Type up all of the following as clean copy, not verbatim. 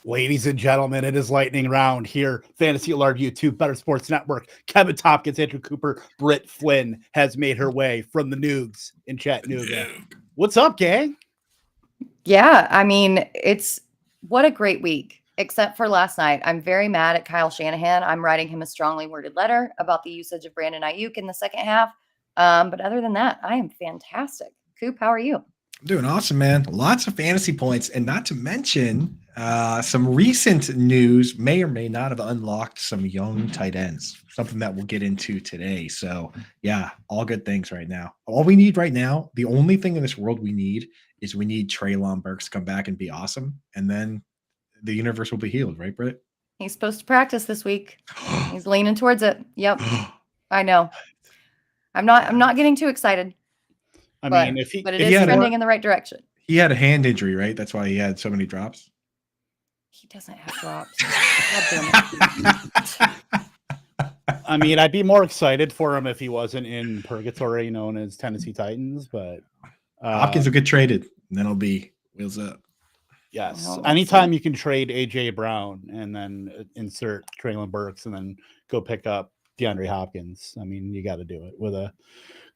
Ladies and gentlemen, it is lightning round here. Fantasy Alarm YouTube, Better Sports Network. Kevin Tompkins, Andrew Cooper, Britt Flinn has made her way from the Noogs in Chattanooga. What's up, gang? Yeah, I mean, what a great week, except for last night. I'm very mad at Kyle Shanahan. I'm writing him a strongly worded letter about the usage of Brandon Ayuk in the second half. But other than that, I am fantastic. Coop, how are you? I'm doing awesome, man. Lots of fantasy points, and not to mention some recent news may or may not have unlocked some young tight ends, something that we'll get into today. So, yeah, all good things right now. All we need right now, the only thing in this world we need is we need Treylon Burks to come back and be awesome, and then the universe will be healed, right, Britt? He's supposed to practice this week. He's leaning towards it. Yep. I know. I'm not getting too excited. But it is trending in the right direction. He had a hand injury, right? That's why he had so many drops. He doesn't have drops. I mean, I'd be more excited for him if he wasn't in purgatory known as Tennessee Titans, but Hopkins will get traded, and then it'll be wheels up. Yes. Anytime you can trade AJ Brown and then insert Treylon Burks and then go pick up DeAndre Hopkins, I mean, you got to do it with a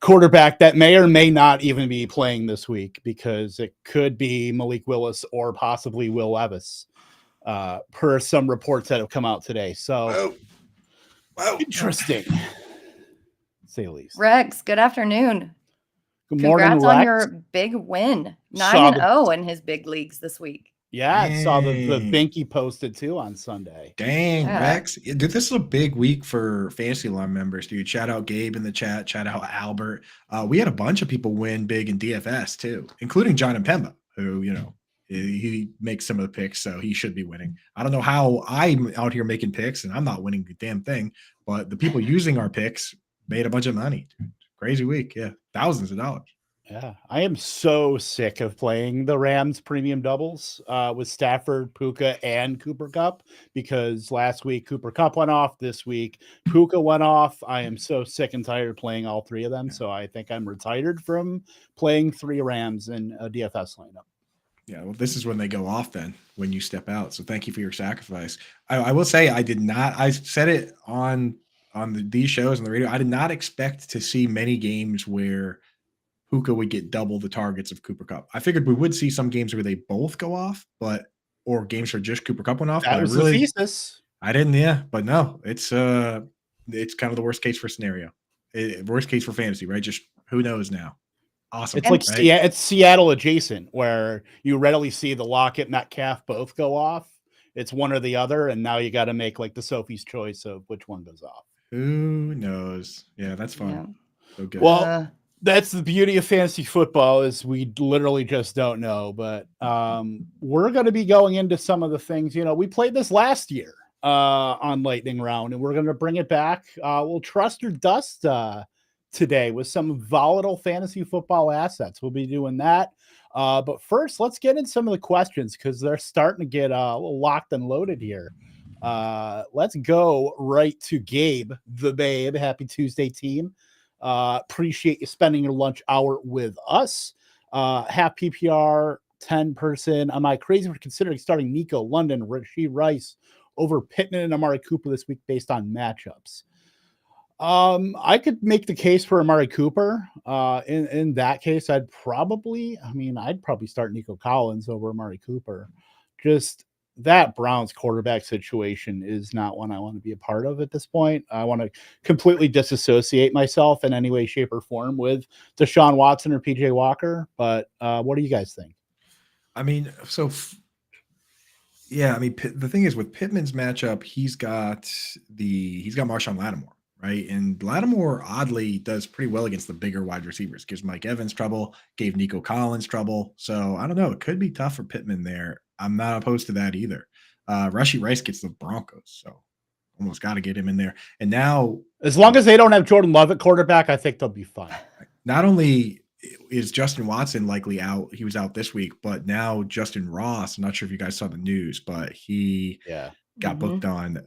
quarterback that may or may not even be playing this week, because it could be Malik Willis or possibly Will Levis, per some reports that have come out today. So interesting, to say the least. Rex, good afternoon. Good morning, Congrats Rex. on your big win. 9-0 in his big leagues this week. Yeah, I saw the Binky posted too on Sunday. Dang, Rex. Dude, this is a big week for Fantasy Alarm members, dude. Shout out Gabe in the chat. Shout out Albert. We had a bunch of people win big in DFS too, including John and Pemba, who, he makes some of the picks, so he should be winning. I don't know how I'm out here making picks and I'm not winning the damn thing, but the people using our picks made a bunch of money. Dude. Crazy week. Yeah. Thousands of dollars. Yeah, I am so sick of playing the Rams premium doubles with Stafford, Puka, and Cooper Kupp, because last week Cooper Kupp went off. This week Puka went off. I am so sick and tired of playing all three of them. So I think I'm retired from playing three Rams in a DFS lineup. Yeah, well, this is when they go off then, when you step out. So thank you for your sacrifice. I will say I said it on these shows on the radio. I did not expect to see many games where Puka would get double the targets of Cooper Kupp. I figured we would see some games where they both go off, or games where just Cooper Kupp went off. That was the thesis. I didn't, yeah, but no, it's kind of the worst case for scenario, worst case for fantasy, right? Just who knows now. Awesome. It's like it's Seattle adjacent, where you readily see the Lockett, Metcalf both go off. It's one or the other, and now you got to make like the Sophie's choice of which one goes off. Who knows? Yeah, that's fun. Yeah. So good. Well, that's the beauty of fantasy football, is we literally just don't know. But we're going to be going into some of the things, we played this last year on Lightning Round, and we're going to bring it back. We'll trust or dust today with some volatile fantasy football assets. We'll be doing that. But first, let's get in some of the questions, because they're starting to get locked and loaded here. Let's go right to Gabe, the Babe. Happy Tuesday, team. Appreciate you spending your lunch hour with us. Half PPR, 10%. Am I crazy for considering starting Nico, London, Rashee Rice over Pittman and Amari Cooper this week based on matchups? I could make the case for Amari Cooper. In that case, I'd probably start Nico Collins over Amari Cooper. Just that Browns quarterback situation is not one I want to be a part of at this point. I want to completely disassociate myself in any way, shape, or form with Deshaun Watson or PJ Walker. But what do you guys think? The thing is, with Pittman's matchup, he's got Marshawn Lattimore, right? And Lattimore oddly does pretty well against the bigger wide receivers. Gives Mike Evans trouble, gave Nico Collins trouble. So I don't know. It could be tough for Pittman there. I'm not opposed to that either. Rashee Rice gets the Broncos, so almost got to get him in there. And now, as long as they don't have Jordan Love at quarterback, I think they'll be fine. Not only is Justin Watson likely out, he was out this week, but now Justin Ross, I'm not sure if you guys saw the news, but he got booked on.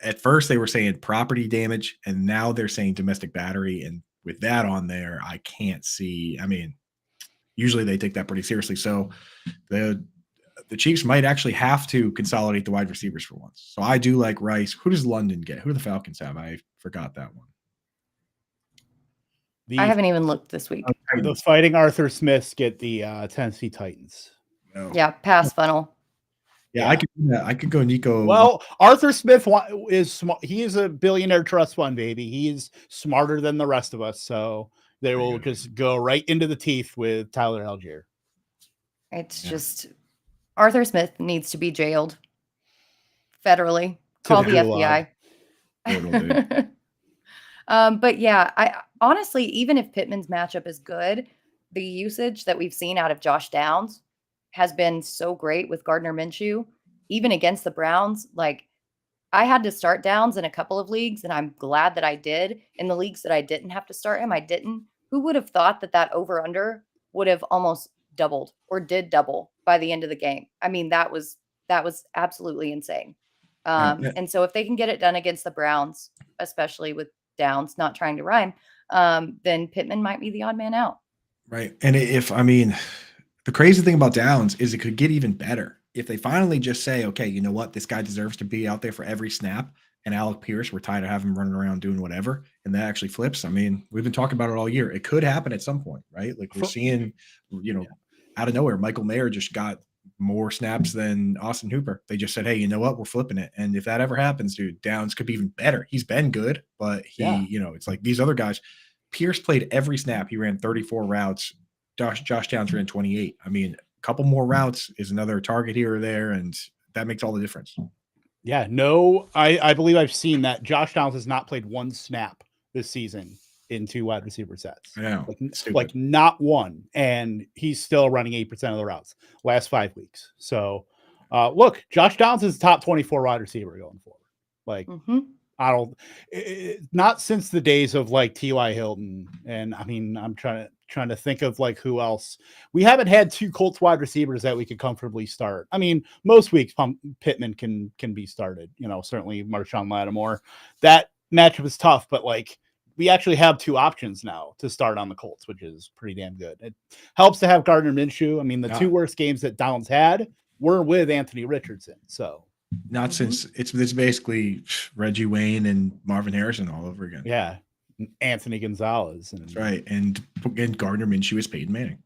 At first they were saying property damage, and now they're saying domestic battery. And with that on there, I can't see. Usually they take that pretty seriously. So the Chiefs might actually have to consolidate the wide receivers for once. So I do like Rice. Who does London get? Who do the Falcons have? I forgot that one. I haven't even looked this week. Those Fighting Arthur Smiths get the Tennessee Titans. No. Yeah, pass funnel. Yeah, I could do that. I could go Nico. Well, Arthur Smith is smart. He is a billionaire trust fund baby. He's smarter than the rest of us, so they will just go right into the teeth with Tyler Algier. It's just Arthur Smith needs to be jailed federally. Call the FBI. But yeah, I honestly, even if Pittman's matchup is good, the usage that we've seen out of Josh Downs has been so great with Gardner Minshew, even against the Browns. Like, I had to start Downs in a couple of leagues, and I'm glad that I did. In the leagues that I didn't have to start him, I didn't. Who would have thought that over-under would have almost doubled or did double by the end of the game? I mean, that was absolutely insane. And so if they can get it done against the Browns, especially with Downs not trying to rhyme, then Pittman might be the odd man out. Right. And the crazy thing about Downs is it could get even better if they finally just say, okay, you know what? This guy deserves to be out there for every snap. And Alec Pierce, we're tired of having him running around doing whatever. And that actually flips. I mean, we've been talking about it all year. It could happen at some point, right? Like we're seeing, out of nowhere, Michael Mayer just got more snaps than Austin Hooper. They just said, hey, you know what? We're flipping it. And if that ever happens, dude, Downs could be even better. He's been good, but it's like these other guys. Pierce played every snap. He ran 34 routes. Josh Downs ran 28. I mean, a couple more routes is another target here or there, and that makes all the difference. Yeah, no, I believe I've seen that Josh Downs has not played one snap this season in 2 wide receiver sets. I know. Like not one. And he's still running 8% of the routes last 5 weeks. So look, Josh Downs is top 24 wide receiver going forward. Like not since the days of like T.Y. Hilton. And I mean, I'm trying to think of like who else. We haven't had 2 Colts wide receivers that we could comfortably start. I mean, most weeks Pittman can be started, certainly Marshawn Lattimore. That matchup is tough, but like we actually have 2 options now to start on the Colts, which is pretty damn good. It helps to have Gardner Minshew. I mean, the 2 worst games that Downs had were with Anthony Richardson. So not since it's basically Reggie Wayne and Marvin Harrison all over again. Yeah. Anthony Gonzalez. That's right. And Gardner Minshew is Peyton Manning.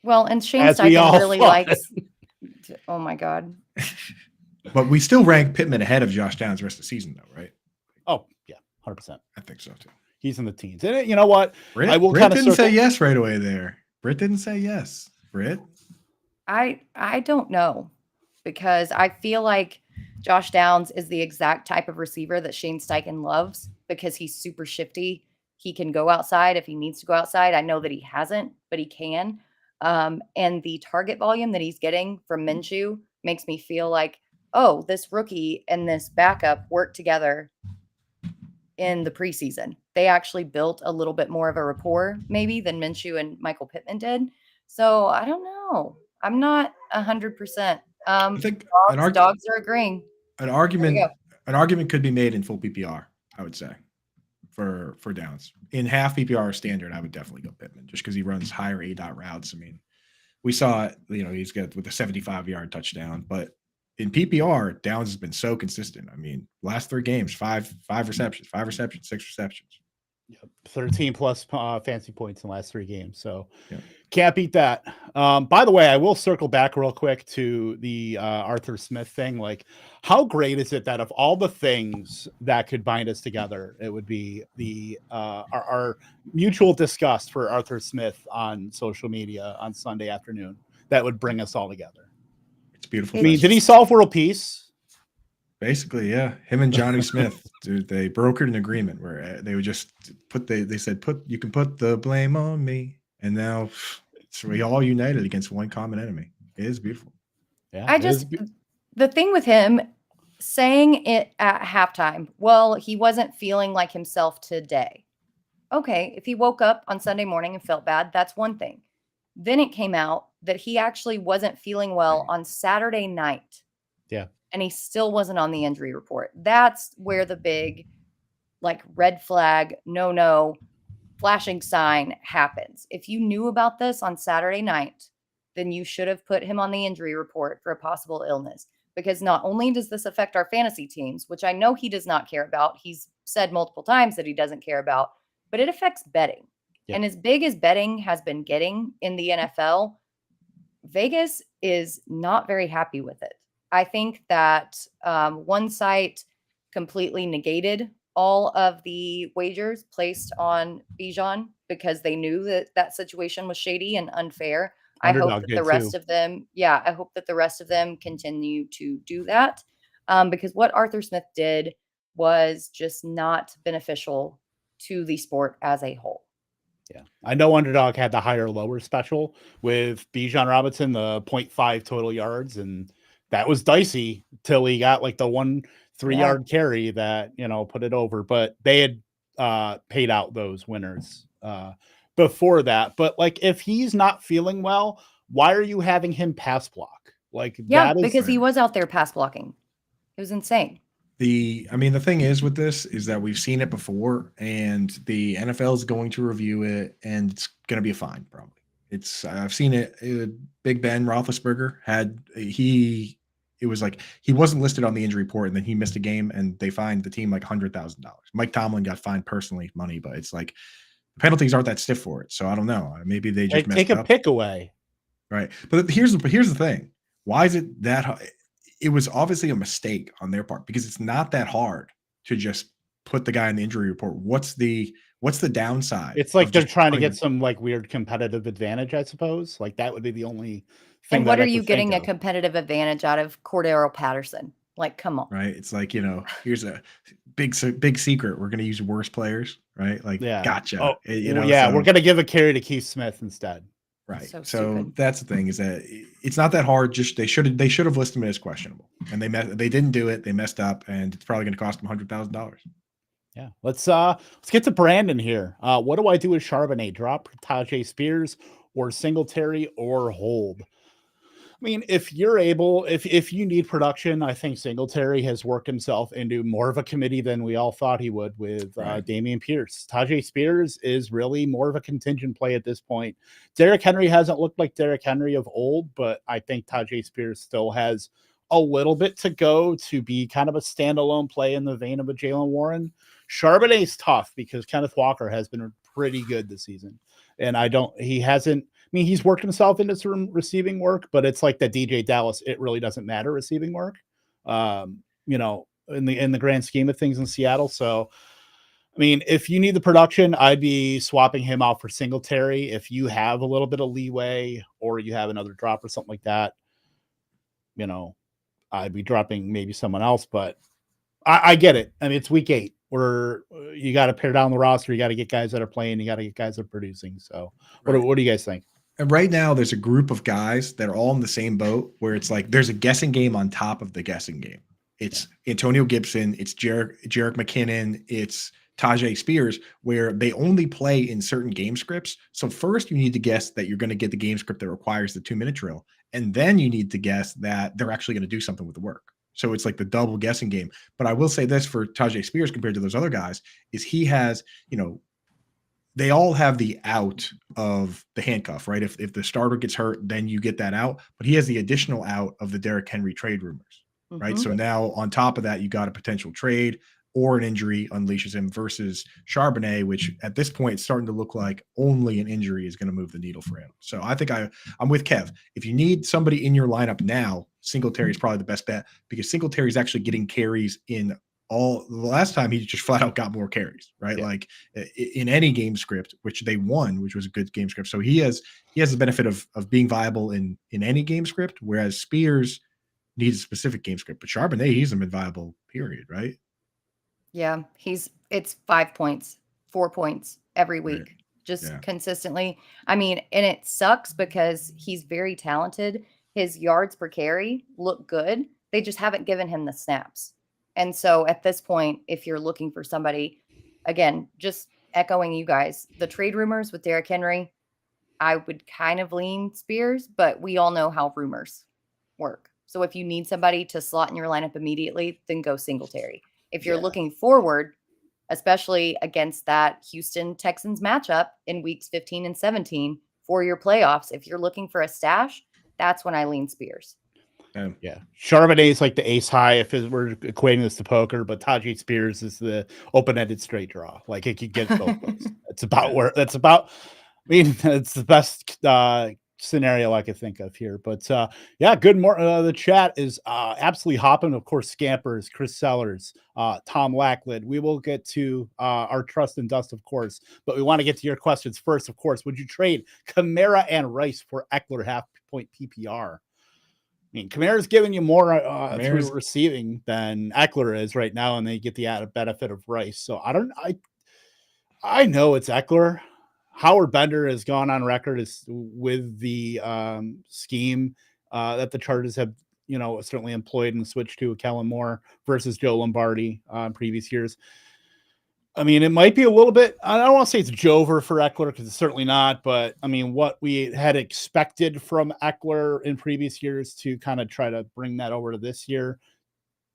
Well, and Shane Steichen really likes. Oh my God. But we still rank Pittman ahead of Josh Downs the rest of the season, though, right? Oh, yeah, 100%. I think so, too. He's in the teens. And you know what? Britt didn't say yes right away there. Britt didn't say yes. Britt? I don't know, because I feel like Josh Downs is the exact type of receiver that Shane Steichen loves because he's super shifty. He can go outside if he needs to go outside. I know that he hasn't, but he can. And the target volume that he's getting from Minshew makes me feel like, oh, this rookie and this backup work together in the preseason. They actually built a little bit more of a rapport maybe than Minshew and Michael Pittman did. So I don't know. I'm not 100%. I think dogs are agreeing. An argument could be made in full PPR, I would say, for Downs. In half PPR standard, I would definitely go Pittman just because he runs higher A-dot routes. I mean, we saw it, he's got with a 75-yard touchdown, but in PPR, Downs has been so consistent. I mean, last 3 games, five receptions, 6 receptions. Yep. 13 plus fantasy points in the last 3 games. So can't beat that. By the way, I will circle back real quick to the Arthur Smith thing. Like, how great is it that of all the things that could bind us together, it would be the our mutual disgust for Arthur Smith on social media on Sunday afternoon that would bring us all together. It's beautiful. I mean, did he solve world peace? Basically, yeah. Him and Johnny Smith, dude, they brokered an agreement where they would just they said, you can put the blame on me. And now we all united against one common enemy. It is beautiful. Yeah. The thing with him saying it at halftime, well, he wasn't feeling like himself today. Okay. If he woke up on Sunday morning and felt bad, that's one thing. Then it came out that he actually wasn't feeling well on Saturday night. Yeah. And he still wasn't on the injury report. That's where the big, like, red flag, no, flashing sign happens. If you knew about this on Saturday night then you should have put him on the injury report for a possible illness. Because not only does this affect our fantasy teams, which I know he does not care about, he's said multiple times that he doesn't care about, but it affects betting. Yeah. And as big as betting has been getting in the NFL, Vegas is not very happy with it. I think that one site completely negated all of the wagers placed on Bijan because they knew that that situation was shady and unfair. I hope that the rest of them, I hope that the rest of them continue to do that because what Arthur Smith did was just not beneficial to the sport as a whole. Yeah, I know Underdog had the higher lower special with Bijan Robinson, the 0.5 total yards, and that was dicey till he got like the 1 3-yard carry that, you know, put it over. But they had paid out those winners before that. But like, if he's not feeling well, why are you having him pass block? Like, yeah, because he was out there pass blocking. It was insane. The thing is with this is that we've seen it before, and the NFL is going to review it, and it's going to be a fine probably. I've seen it. Big Ben Roethlisberger it was like he wasn't listed on the injury report, and then he missed a game, and they fined the team like $100,000. Mike Tomlin got fined personally money, but it's like the penalties aren't that stiff for it. So I don't know. Maybe they just take a pick away, right? But here's the thing. Why is it that high? It was obviously a mistake on their part because it's not that hard to just put the guy in the injury report. What's the downside? It's like they're trying to get some like weird competitive advantage, I suppose. Like that would be the only thing. And what are you getting a competitive advantage out of Cordero Patterson? Like, come on. Right. It's like, you know, here's a big secret. We're going to use worse players, right? Like, gotcha. Oh, we're going to give a carry to Keith Smith instead. Right. So that's the thing is that it's not that hard. Just they should have listed him as questionable, and they didn't do it. They messed up, and it's probably going to cost them $100,000. Yeah. Let's get to Brandon here. What do I do with Charbonnet? Drop Tajay Spears or Singletary or hold? I mean, if you're able, if you need production, I think Singletary has worked himself into more of a committee than we all thought he would with Dameon Pierce. Tajay Spears is really more of a contingent play at this point. Derrick Henry hasn't looked like Derrick Henry of old, but I think Tajay Spears still has a little bit to go to be kind of a standalone play in the vein of a Jaylen Warren. Charbonnet's tough because Kenneth Walker has been pretty good this season. And he's worked himself into some receiving work, but it's like the DJ Dallas, it really doesn't matter receiving work, you know, in the grand scheme of things in Seattle. So, I mean, if you need the production, I'd be swapping him out for Singletary. If you have a little bit of leeway or you have another drop or something like that, you know, I'd be dropping maybe someone else, but I get it. I mean, it's week 8. You got to pare down the roster. You got to get guys that are playing. You got to get guys that are producing. So what do you guys think? And right now there's a group of guys that are all in the same boat where it's like, there's a guessing game on top of the guessing game. It's Antonio Gibson. It's Jerick McKinnon. It's Tajay Spears, where they only play in certain game scripts. So first you need to guess that you're going to get the game script that requires the 2-minute drill. And then you need to guess that they're actually going to do something with the work. So it's like the double guessing game. But I will say this for Tajay Spears compared to those other guys is he has, you know, they all have the out of the handcuff, right? If the starter gets hurt, then you get that out. But he has the additional out of the Derrick Henry trade rumors, right? So now on top of that, you got a potential trade or an injury unleashes him versus Charbonnet, which at this point is starting to look like only an injury is going to move the needle for him. So I think I'm with Kev. If you need somebody in your lineup now, Singletary is probably the best bet because Singletary is actually getting carries in the last time he just flat out got more carries, right? Yeah. Like in any game script, which they won, which was a good game script. So he has the benefit of being viable in any game script, whereas Spears needs a specific game script. But Charbonnet, he's been viable, period, right? Yeah, it's 5 points, 4 points every week, consistently. I mean, and it sucks because he's very talented. His yards per carry look good. They just haven't given him the snaps. And so at this point, if you're looking for somebody, again, just echoing you guys, the trade rumors with Derrick Henry, I would kind of lean Spears, but we all know how rumors work. So if you need somebody to slot in your lineup immediately, then go Singletary. If you're looking forward, especially against that Houston Texans matchup in weeks 15 and 17, for your playoffs. If you're looking for a stash, that's when I lean Spears. Yeah. Charbonnet is like the ace high if we're equating this to poker, but Tajay Spears is the open-ended straight draw. Like it could get both ways. It's about it's the best scenario I could think of here. But yeah, good the chat is absolutely hopping. Of course, Scampers, Chris Sellers, Tom Lacklid. We will get to our trust and dust, of course, but we want to get to your questions first. Of course, would you trade Kamara and Rice for Eckler half-point PPR? I mean, Kamara's giving you more through receiving than Eckler is right now, and they get the added benefit of Rice. So I know it's Eckler. Howard Bender has gone on record with the scheme that the Chargers have, certainly employed and switched to Kellen Moore versus Joe Lombardi in previous years. I mean, it might be a little bit, I don't want to say it's Jover for Eckler because it's certainly not, but I mean, what we had expected from Eckler in previous years to kind of try to bring that over to this year.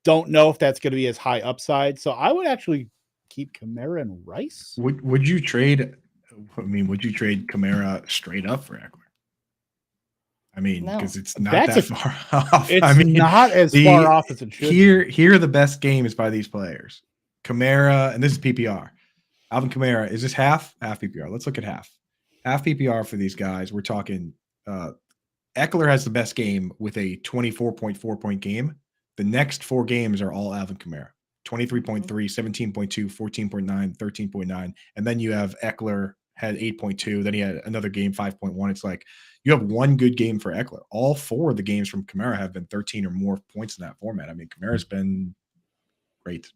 Don't know if that's going to be as high upside. So I would actually keep Kamara and Rice. Would you trade Kamara straight up for Eckler? I mean, because it's not that far off. It's not as far off as it should. Here are the best games by these players. Kamara, and this is PPR. Alvin Kamara, is this half PPR? Let's look at half PPR for these guys. We're talking Eckler has the best game with a 24.4 point game. The next 4 games are all Alvin Kamara. 23.3, 17.2, 14.9, 13.9. And then you have Eckler had 8.2. Then he had another game, 5.1. It's like you have one good game for Eckler. All 4 of the games from Kamara have been 13 or more points in that format. I mean, Kamara's been great.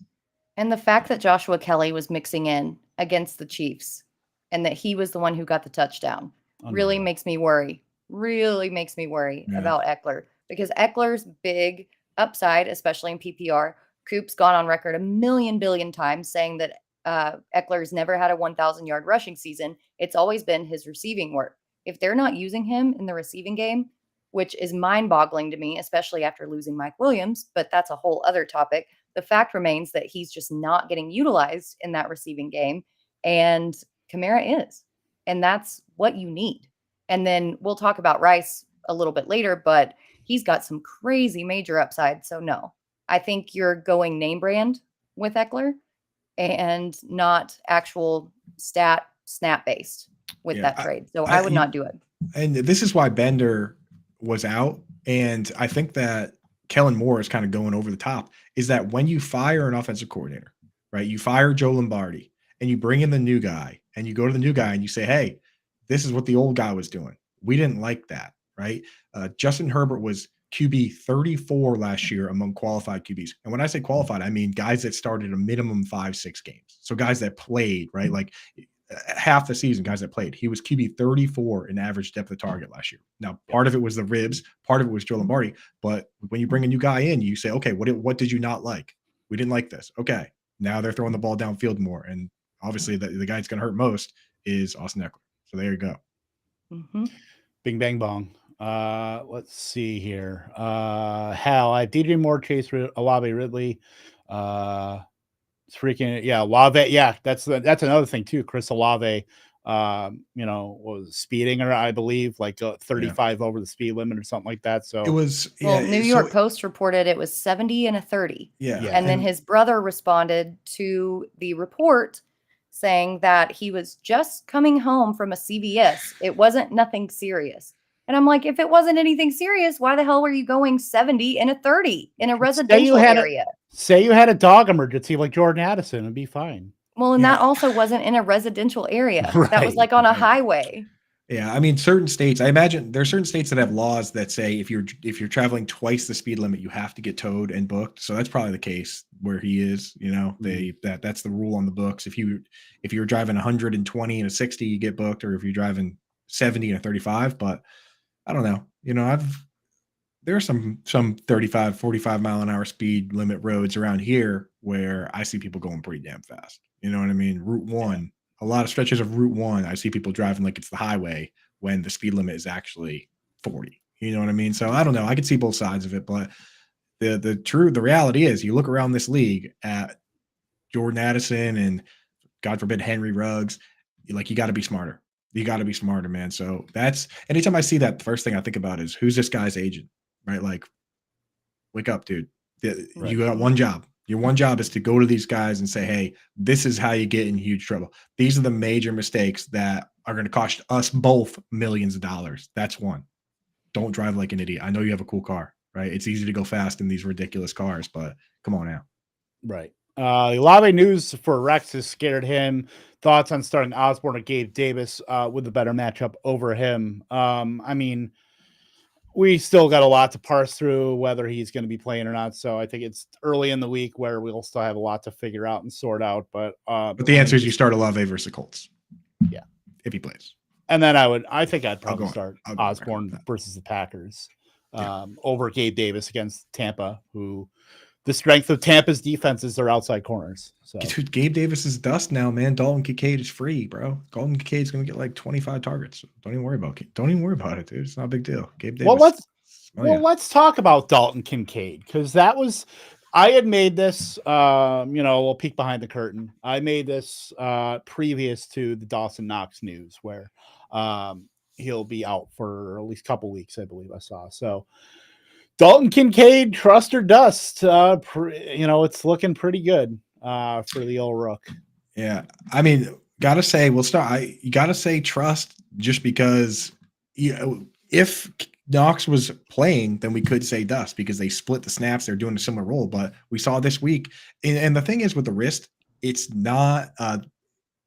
And the fact that Joshua Kelly was mixing in against the Chiefs and that he was the one who got the touchdown really makes me worry. Really makes me worry about Eckler, because Eckler's big upside, especially in PPR, Coop's gone on record a million billion times saying that Eckler's never had a 1,000-yard rushing season. It's always been his receiving work. If they're not using him in the receiving game, which is mind-boggling to me, especially after losing Mike Williams, but that's a whole other topic. The fact remains that he's just not getting utilized in that receiving game, and Kamara is. And that's what you need. And then we'll talk about Rice a little bit later, but he's got some crazy major upside. So no, I think you're going name brand with Eckler and not actual snap based with that trade. So I would not do it. And this is why Bender was out. And I think that Kellen Moore is kind of going over the top, is that when you fire an offensive coordinator, right? You fire Joe Lombardi and you bring in the new guy, and you go to the new guy and you say, hey, this is what the old guy was doing. We didn't like that, right? Justin Herbert was QB 34 last year among qualified QBs. And when I say qualified, I mean guys that started a minimum 5-6 games. So guys that played, right? Like half the season, guys that played. He was QB 34 in average depth of target last year. Now, part of it was the ribs, part of it was Joe Lombardi. But when you bring a new guy in, you say, okay, what did you not like? We didn't like this. Okay, now they're throwing the ball downfield more. And obviously the guy that's going to hurt most is Austin Eckler. So there you go. Mm-hmm. Bing, bang, bong. Let's see here. Hal, I have DJ Moore, Chase, Olave, Ridley. It's freaking Olave. Yeah, that's another thing too. Chris Olave, was speeding, or I believe like 35 over the speed limit or something like that. So it was. New York Post reported it was 70 and a 30. Yeah, and then his brother responded to the report saying that he was just coming home from a CVS. It wasn't nothing serious. And I'm like, if it wasn't anything serious, why the hell were you going 70 and a 30 in a residential area? Say you had a dog emergency like Jordan Addison, it'd be fine. Well, and that also wasn't in a residential area. Right. That was like on a highway. Yeah, I mean, certain states, I imagine there are certain states that have laws that say if you're traveling twice the speed limit, you have to get towed and booked. So that's probably the case where he is. That's the rule on the books. If you're driving 120 and a 60, you get booked, or if you're driving 70 and a 35. But I don't know. There are some 35, 45 mile an hour speed limit roads around here where I see people going pretty damn fast. You know what I mean? Route 1, a lot of stretches of Route 1, I see people driving like it's the highway when the speed limit is actually 40. You know what I mean? So I don't know. I could see both sides of it, but the reality is you look around this league at Jordan Addison and God forbid Henry Ruggs, you got to be smarter. You got to be smarter, man. So that's anytime I see that, the first thing I think about is who's this guy's agent, right? Like, wake up, dude. Right. You got one job. Your one job is to go to these guys and say, hey, this is how you get in huge trouble. These are the major mistakes that are going to cost us both millions of dollars. That's one. Don't drive like an idiot. I know you have a cool car, right? It's easy to go fast in these ridiculous cars, but come on now. Right. Olave news for Rex has scared him. Thoughts on starting Osborne or Gabe Davis with a better matchup over him? I mean, we still got a lot to parse through whether he's going to be playing or not. So I think it's early in the week where we'll still have a lot to figure out and sort out. But the answer is you start Olave versus the Colts. Yeah. If he plays. And then I think I'd probably start Osborne versus the Packers over Gabe Davis against Tampa, who the strength of Tampa's defense is their outside corners. So dude, Gabe Davis is dust now, man. Dalton Kincaid is free, bro. Dalton Kincaid's going to get like 25 targets. Don't even worry about it. Don't even worry about it, dude. It's not a big deal. Gabe Davis. Let's talk about Dalton Kincaid, because I had made this, we'll peek behind the curtain. I made this previous to the Dawson Knox news where he'll be out for at least a couple weeks, I believe I saw. So Dalton Kincaid, trust or dust, it's looking pretty good for the old Rook. Yeah. I mean, gotta say, you gotta say trust just because, if Knox was playing, then we could say dust because they split the snaps. They're doing a similar role, but we saw this week. And the thing is with the wrist, it's not,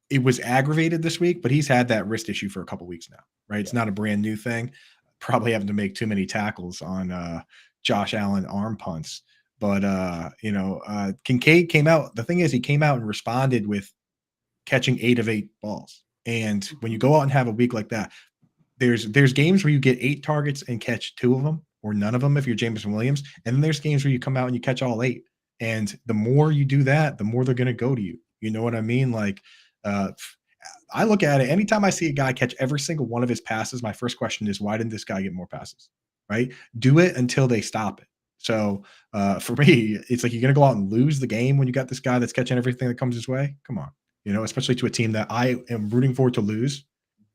it was aggravated this week, but he's had that wrist issue for a couple weeks now, right? It's not a brand new thing. Probably having to make too many tackles on Josh Allen arm punts. But, Kincaid came out. The thing is, he came out and responded with catching 8 of 8 balls. And when you go out and have a week like that, there's games where you get 8 targets and catch 2 of them or none of them if you're Jameson Williams. And then there's games where you come out and you catch all 8. And the more you do that, the more they're going to go to you. You know what I mean? Like, I look at it, anytime I see a guy catch every single one of his passes, my first question is, why didn't this guy get more passes? Right? Do it until they stop it. So for me, it's like you're going to go out and lose the game when you got this guy that's catching everything that comes his way. Come on, especially to a team that I am rooting for to lose.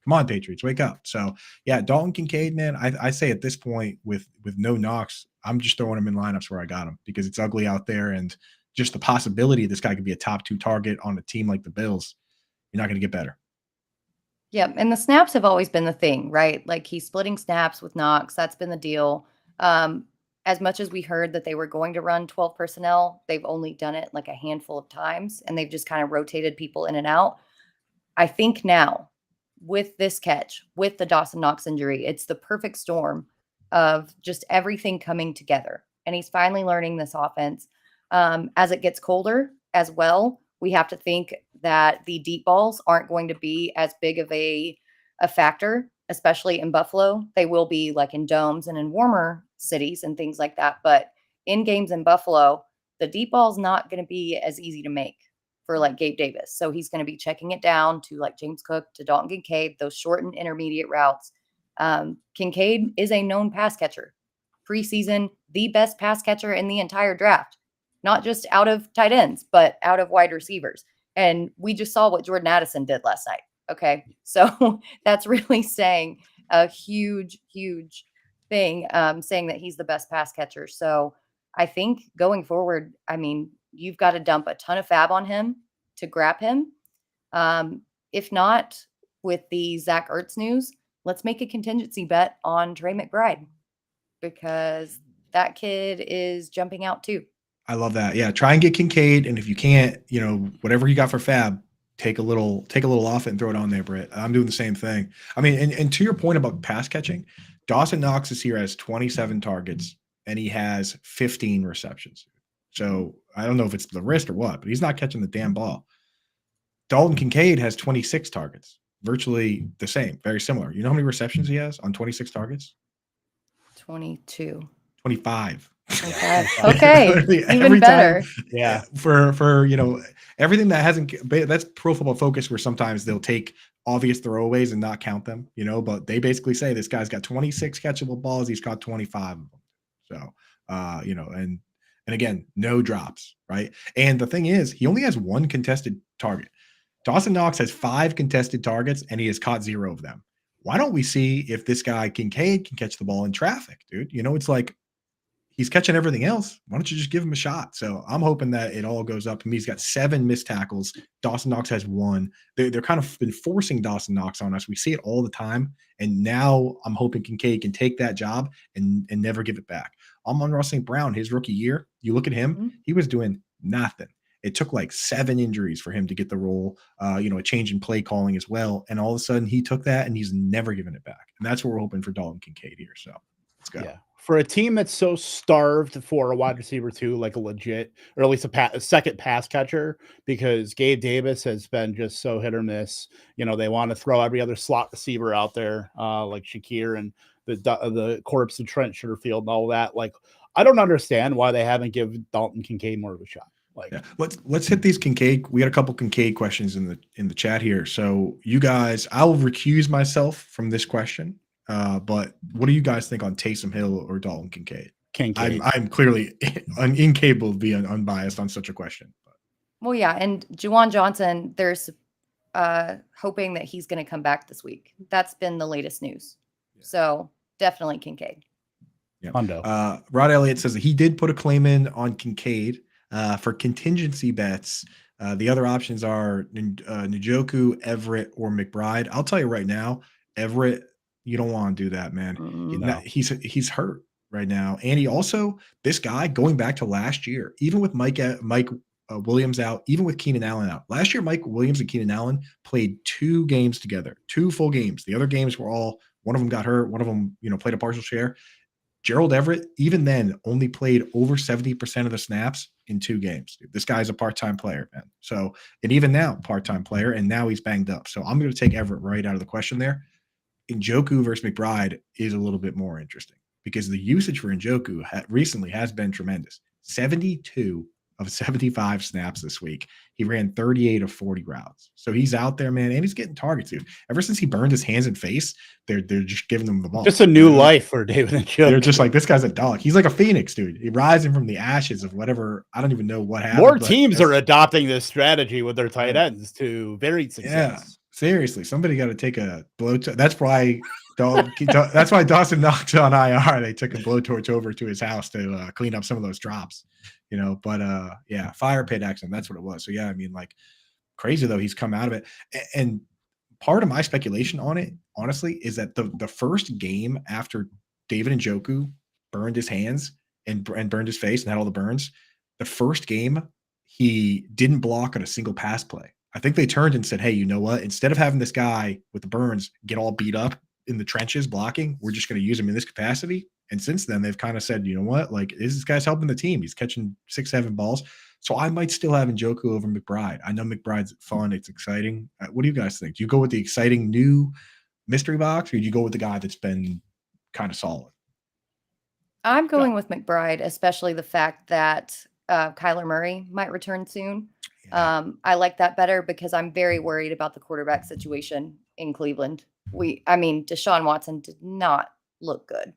Come on, Patriots, wake up. So yeah, Dalton Kincaid, man, I say at this point with no Knox, I'm just throwing him in lineups where I got him because it's ugly out there. And just the possibility this guy could be a top 2 target on a team like the Bills, you're not going to get better. Yeah, and the snaps have always been the thing, right? Like he's splitting snaps with Knox. That's been the deal. As much as we heard that they were going to run 12 personnel, they've only done it like a handful of times, and they've just kind of rotated people in and out. I think now, with this catch, with the Dawson Knox injury, it's the perfect storm of just everything coming together. And he's finally learning this offense. As it gets colder as well, we have to think that the deep balls aren't going to be as big of a factor, especially in Buffalo. They will be like in domes and in warmer cities and things like that. But in games in Buffalo, the deep ball is not going to be as easy to make for like Gabe Davis. So he's going to be checking it down to like James Cook, to Dalton Kincaid, those short and intermediate routes. Kincaid is a known pass catcher. Preseason, the best pass catcher in the entire draft, not just out of tight ends, but out of wide receivers. And we just saw what Jordan Addison did last night. Okay. So that's really saying a huge, huge thing, saying that he's the best pass catcher. So I think going forward, I mean, you've got to dump a ton of fab on him to grab him. If not, with the Zach Ertz news, let's make a contingency bet on Trey McBride because that kid is jumping out too. I love that. Yeah. Try and get Kincaid. And if you can't, whatever you got for fab, take a little off it and throw it on there, Britt. I'm doing the same thing. I mean, and to your point about pass catching, Dawson Knox this year has 27 targets and he has 15 receptions. So I don't know if it's the wrist or what, but he's not catching the damn ball. Dalton Kincaid has 26 targets, virtually the same, very similar. You know how many receptions he has on 26 targets? 22. 25. Okay, even better. Yeah, for everything that hasn't, that's Pro Football Focus where sometimes they'll take obvious throwaways and not count them, but they basically say this guy's got 26 catchable balls, he's got 25 of them. So and again, no drops, right? And the thing is, he only has 1 contested target. Dawson Knox has 5 contested targets, and he has caught 0 of them. Why don't we see if this guy Kincaid can catch the ball in traffic, dude? It's like he's catching everything else. Why don't you just give him a shot? So I'm hoping that it all goes up. He's got 7 missed tackles. Dawson Knox has 1. They're kind of been forcing Dawson Knox on us. We see it all the time. And now I'm hoping Kincaid can take that job and never give it back. Amon-Ra St. Brown, his rookie year, you look at him, he was doing nothing. It took like 7 injuries for him to get the role, a change in play calling as well. And all of a sudden he took that and he's never given it back. And that's what we're hoping for Dalton Kincaid here. So let's go. Yeah. For a team that's so starved for a wide receiver too, like a legit, or at least a second pass catcher, because Gabe Davis has been just so hit or miss. They want to throw every other slot receiver out there, like Shakir and the corpse of Trent Sherfield and all that. Like, I don't understand why they haven't given Dalton Kincaid more of a shot. Like, yeah. Let's hit these Kincaid. We got a couple Kincaid questions in the chat here. So you guys, I'll recuse myself from this question. But what do you guys think on Taysom Hill or Dalton Kincaid? I'm clearly incapable of being unbiased on such a question. But. Well, yeah, and Juwan Johnson, there's hoping that he's going to come back this week. That's been the latest news. Yeah. So definitely Kincaid. Yeah. Rod Elliott says that he did put a claim in on Kincaid for contingency bets. The other options are Njoku, Everett, or McBride. I'll tell you right now, Everett, you don't want to do that, man. No. He's hurt right now. And he also, this guy, going back to last year, even with Mike Williams out, even with Keenan Allen out. Last year, Mike Williams and Keenan Allen played 2 games together, 2 full games. The other games were all, one of them got hurt, one of them, played a partial share. Gerald Everett, even then, only played over 70% of the snaps in 2 games. This guy's a part-time player, man. So, and even now, part-time player, and now he's banged up. So I'm going to take Everett right out of the question there. Njoku versus McBride is a little bit more interesting because the usage for Njoku recently has been tremendous. 72 of 75 snaps this week. He ran 38 of 40 routes. So he's out there, man, and he's getting targets, dude. Ever since he burned his hands and face, they're just giving him the ball. Just a new life for David Njoku. They're just like, this guy's a dog. He's like a phoenix, dude. He's rising from the ashes of whatever. I don't even know what happened. More teams are adopting this strategy with their tight ends to varied success. Yeah. Seriously, somebody got to take a blowtorch. That's why Dawson Knox on IR. They took a blowtorch over to his house to clean up some of those drops, But yeah, fire pit accident. That's what it was. So yeah, I mean, like crazy though. He's come out of it, and part of my speculation on it, honestly, is that the first game after David Njoku burned his hands and burned his face and had all the burns, the first game he didn't block on a single pass play. I think they turned and said, hey, you know what? Instead of having this guy with the burns get all beat up in the trenches blocking, we're just going to use him in this capacity. And since then, they've kind of said, you know what? Like, this guy's helping the team. He's catching 6-7 balls. So I might still have Njoku over McBride. I know McBride's fun. It's exciting. What do you guys think? Do you go with the exciting new mystery box, or do you go with the guy that's been kind of solid? I'm going with McBride, especially the fact that Kyler Murray might return soon. I like that better because I'm very worried about the quarterback situation in Cleveland. Deshaun Watson did not look good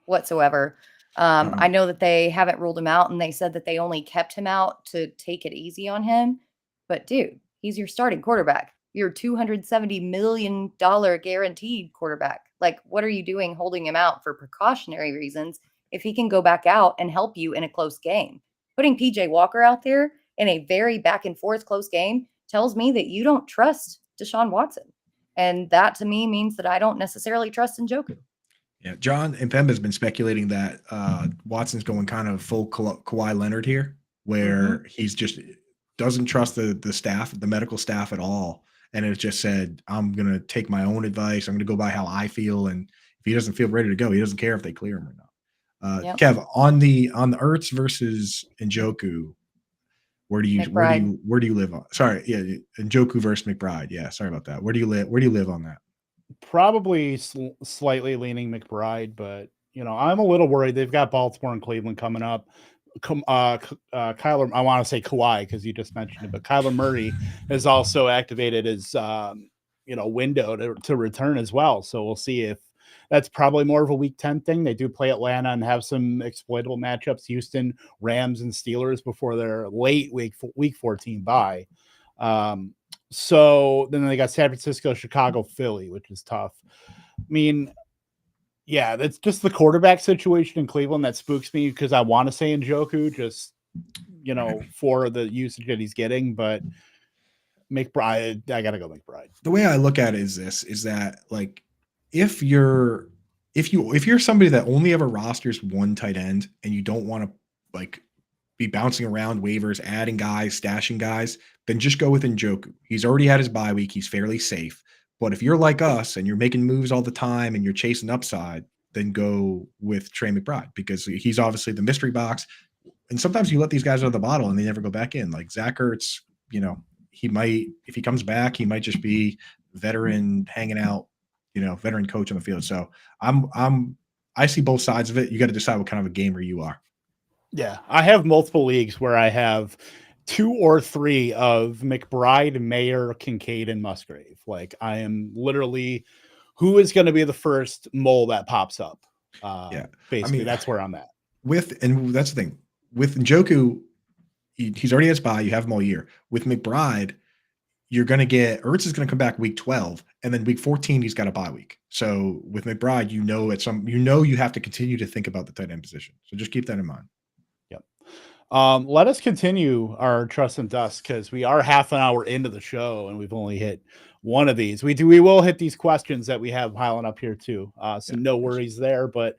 whatsoever. I know that they haven't ruled him out, and they said that they only kept him out to take it easy on him. But dude, he's your starting quarterback. Your $270 million guaranteed quarterback. Like, what are you doing holding him out for precautionary reasons if he can go back out and help you in a close game? Putting PJ Walker out there in a very back and forth close game tells me that you don't trust Deshaun Watson. And that to me means that I don't necessarily trust Njoku. Yeah, John and Pemba has been speculating that Watson's going kind of full Kawhi Leonard here, where he's just doesn't trust the staff, the medical staff at all. And it just said, I'm going to take my own advice. I'm going to go by how I feel. And if he doesn't feel ready to go, he doesn't care if they clear him or not. Kev, on the Ertz versus Njoku, where do you live on? Sorry, yeah, Njoku versus McBride. Yeah, sorry about that. Where do you live on that? Probably slightly leaning McBride, but I'm a little worried. They've got Baltimore and Cleveland coming up. Kyler, I want to say Kawhi because you just mentioned it, but Kyler Murray has also activated his window to return as well. So we'll see if that's probably more of a week 10 thing. They do play Atlanta and have some exploitable matchups, Houston, Rams, and Steelers before their late week 14 bye. So then they got San Francisco, Chicago, Philly, which is tough. I mean, yeah, that's just the quarterback situation in Cleveland that spooks me because I want to say Njoku just, for the usage that he's getting, but McBride, I got to go McBride. The way I look at it is that like, if you're somebody that only ever rosters one tight end and you don't want to like be bouncing around waivers, adding guys, stashing guys, then just go with Njoku. He's already had his bye week. He's fairly safe. But if you're like us and you're making moves all the time and you're chasing upside, then go with Trey McBride because he's obviously the mystery box. And sometimes you let these guys out of the bottle and they never go back in. Like Zach Ertz, he might, if he comes back, he might just be veteran hanging out, veteran coach on the field. So I see both sides of it. You got to decide what kind of a gamer you are. Yeah, I have multiple leagues where I have 2 or 3 of McBride, Mayer, Kincaid, and Musgrave. Like I am literally who is going to be the first mole that pops up. Basically, that's where I'm at. And that's the thing with Njoku, he's already has bye. You have him all year. With McBride, you're going to get Ertz is going to come back week 12, and then week 14 he's got a bye week. So with McBride, you have to continue to think about the tight end position. So just keep that in mind. Let us continue our trust and dust because we are half an hour into the show and we've only hit one of these. We will hit these questions that we have piling up here too. No worries there. But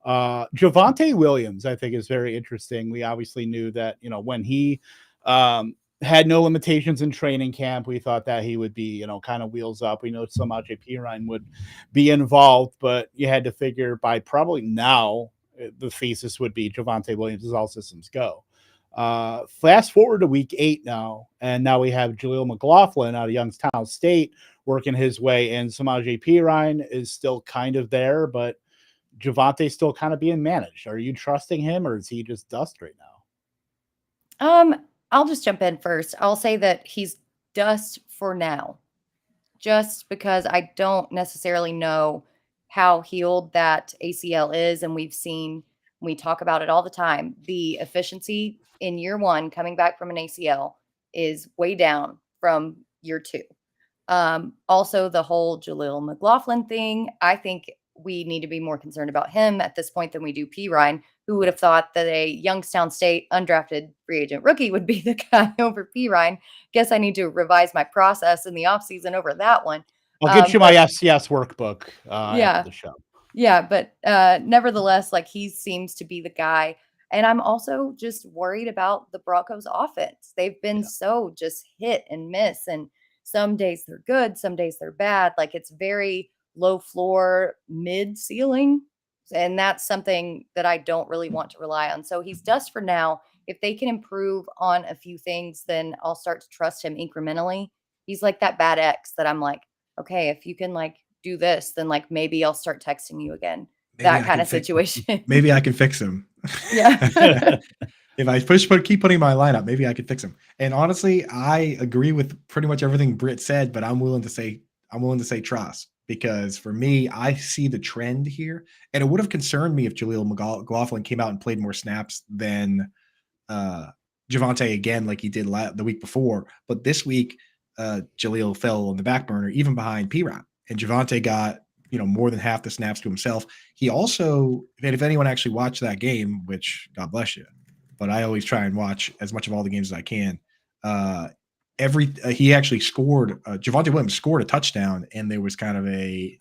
Javonte Williams, I think, is very interesting. We obviously knew that when he had no limitations in training camp, we thought that he would be kind of wheels up. We know somehow JP Ryan would be involved, but you had to figure by probably now the thesis would be Javonte Williams is all systems go. Fast forward to week 8 now, and now we have Jaleel McLaughlin out of Youngstown State working his way in. Somehow JP Ryan is still kind of there, but Javonte's still kind of being managed. Are you trusting him, or is he just dust right now? I'll just jump in first. I'll say that he's dust for now, just because I don't necessarily know how healed that ACL is, and we talk about it all the time. The efficiency in year 1 coming back from an ACL is way down from year 2. Also, the whole Jaleel McLaughlin thing, I think we need to be more concerned about him at this point than we do P. Ryan. Who would have thought that a Youngstown State undrafted free agent rookie would be the guy over P. Ryan? Guess I need to revise my process in the offseason over that one. I'll get you my FCS workbook after the show. Yeah, but nevertheless, like he seems to be the guy. And I'm also just worried about the Broncos offense. They've been so just hit and miss. And some days they're good, some days they're bad. Like it's very low floor, mid ceiling. And that's something that I don't really want to rely on. So he's dust for now. If they can improve on a few things, then I'll start to trust him incrementally. He's like that bad ex that I'm like, okay, if you can like do this, then like maybe I'll start texting you again. That kind of situation. Maybe I can fix him. Yeah. If I keep putting my lineup, maybe I could fix him. And honestly, I agree with pretty much everything Britt said, but I'm willing to say trust, because for me, I see the trend here, and it would have concerned me if Jaleel McLaughlin came out and played more snaps than Javonte again, like he did the week before. But this week, Jaleel fell on the back burner, even behind P-Ryan, and Javonte got more than half the snaps to himself. He also, and if anyone actually watched that game, which God bless you, but I always try and watch as much of all the games as I can. He actually scored. Javonte Williams scored a touchdown, and there was kind of a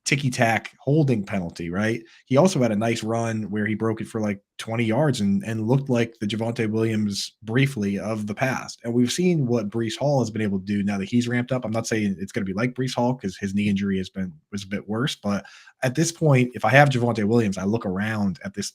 ticky-tack holding penalty, right? He also had a nice run where he broke it for like 20 yards and looked like the Javonte Williams briefly of the past. And we've seen what Breece Hall has been able to do now that he's ramped up. I'm not saying it's going to be like Breece Hall because his knee injury was a bit worse, but at this point, if I have Javonte Williams, I look around at this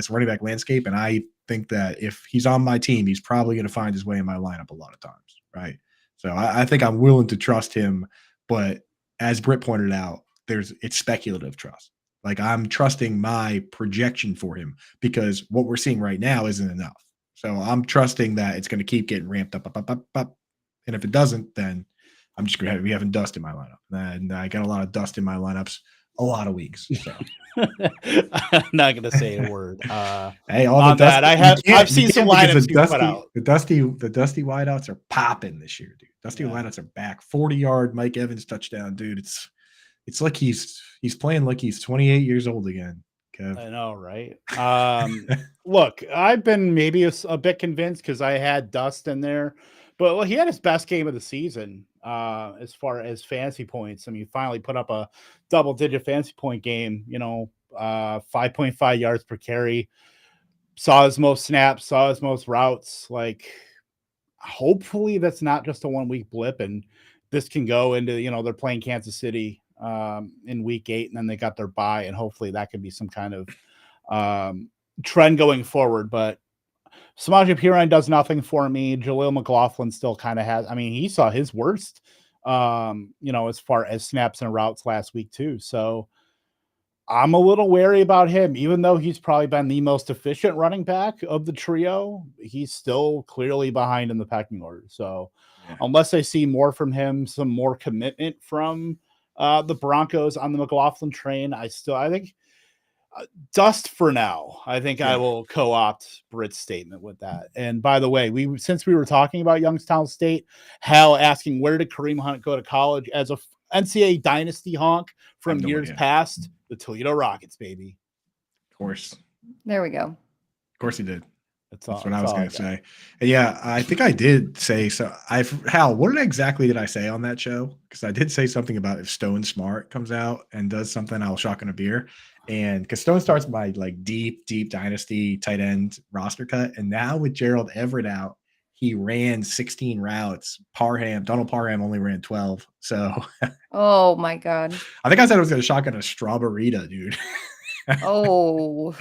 running back landscape, and I think that if he's on my team, he's probably going to find his way in my lineup a lot of times, right? So I think I'm willing to trust him, but as Britt pointed out, it's speculative trust. Like I'm trusting my projection for him because what we're seeing right now isn't enough. So I'm trusting that it's going to keep getting ramped up. And if it doesn't, then I'm just going to be having dust in my lineup. And I got a lot of dust in my lineups a lot of weeks. So. I'm not gonna say a word. Hey, all on the dusty, that, I've seen some lineups you put out. The dusty wideouts are popping this year, dude. Dusty wideouts are back. 40-yard Mike Evans touchdown, dude. It's like he's playing like he's 28 years old again. Kev. I know, right? Look, I've been maybe a bit convinced because I had Dust in there, but he had his best game of the season as far as fantasy points. I mean, he finally put up a double-digit fantasy point game. 5.5 yards per carry. Saw his most snaps. Saw his most routes. Like, hopefully, that's not just a 1 week blip, and this can go into they're playing Kansas City in week 8, and then they got their bye, and hopefully that could be some kind of trend going forward. But Samaje Perine does nothing for me. Jaleel McLaughlin still kind of has. I mean, he saw his worst, as far as snaps and routes last week too. So I'm a little wary about him, even though he's probably been the most efficient running back of the trio. He's still clearly behind in the pecking order. So unless I see more from him, some more commitment from the Broncos on the McLaughlin train, I think Dust for now. I think I will co-opt Britt's statement with that. And by the way, since we were talking about Youngstown State, Hal asking where did Kareem Hunt go to college as a NCAA dynasty honk from years past, the Toledo Rockets, baby. Of course. There we go. Of course he did. That's what I was going to say. And yeah, I think I did say so. Hal, what exactly did I say on that show? Because I did say something about if Stone Smart comes out and does something, I'll shotgun a beer. And because Stone starts my like deep dynasty tight end roster cut, and now with Gerald Everett out, he ran 16 routes. Donald Parham only ran 12. So, oh my god! I think I said I was going to shotgun a strawberryta, dude. Oh,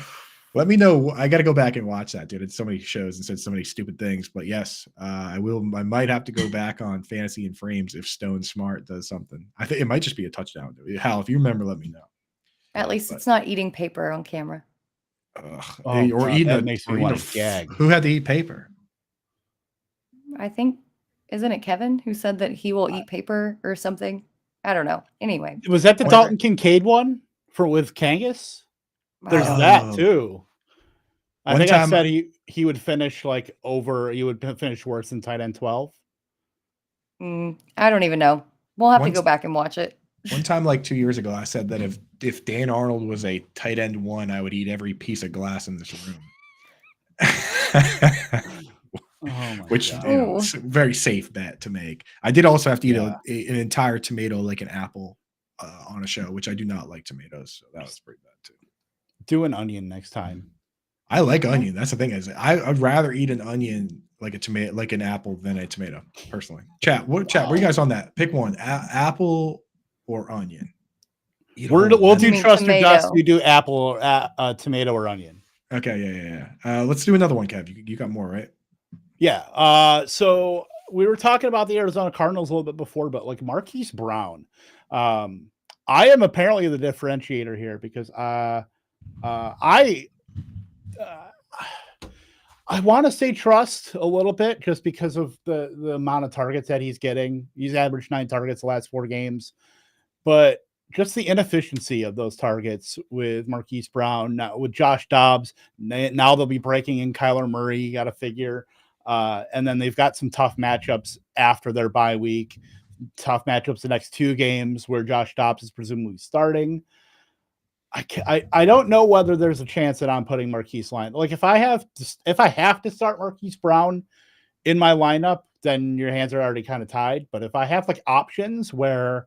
let me know. I got to go back and watch that, dude. It's so many shows and said so many stupid things. But yes, I will. I might have to go back on Fantasy and Frames if Stone Smart does something. I think it might just be a touchdown. Dude. Hal, if you remember, let me know. At least it's not eating paper on camera. Or eating that makes me want to gag. Who had to eat paper? I think, isn't it Kevin who said that he will eat paper or something? I don't know. Anyway, was that the Dalton Kincaid one with Kangas? There's that too. I think I said he would finish like over. He would finish worse than tight end 12. I don't even know. We'll have to go back and watch it. One time, like 2 years ago, I said that if Dan Arnold was a tight end 1, I would eat every piece of glass in this room. Which is a very safe bet to make. I did also have to eat an entire tomato like an apple on a show, which I do not like tomatoes. So that was pretty bad too. Do an onion next time. I like onion. That's the thing is I'd rather eat an onion like a tomato, like an apple than a tomato personally. Chat, where are you guys on that? Pick one, apple or onion. We'll do trust or dust. You do apple, tomato, or onion. Okay, yeah. Let's do another one, Kev. You got more, right? Yeah. So we were talking about the Arizona Cardinals a little bit before, but like Marquise Brown, I am apparently the differentiator here because I want to say trust a little bit just because of the amount of targets that he's getting. He's averaged 9 targets the last 4 games, but just the inefficiency of those targets with Marquise Brown, now with Josh Dobbs. Now they'll be breaking in Kyler Murray. You got to figure. And then they've got some tough matchups after their bye week. Tough matchups the next 2 games where Josh Dobbs is presumably starting. I don't know whether there's a chance that I'm putting Marquise line. Like if I have to start Marquise Brown in my lineup, then your hands are already kind of tied. But if I have like options where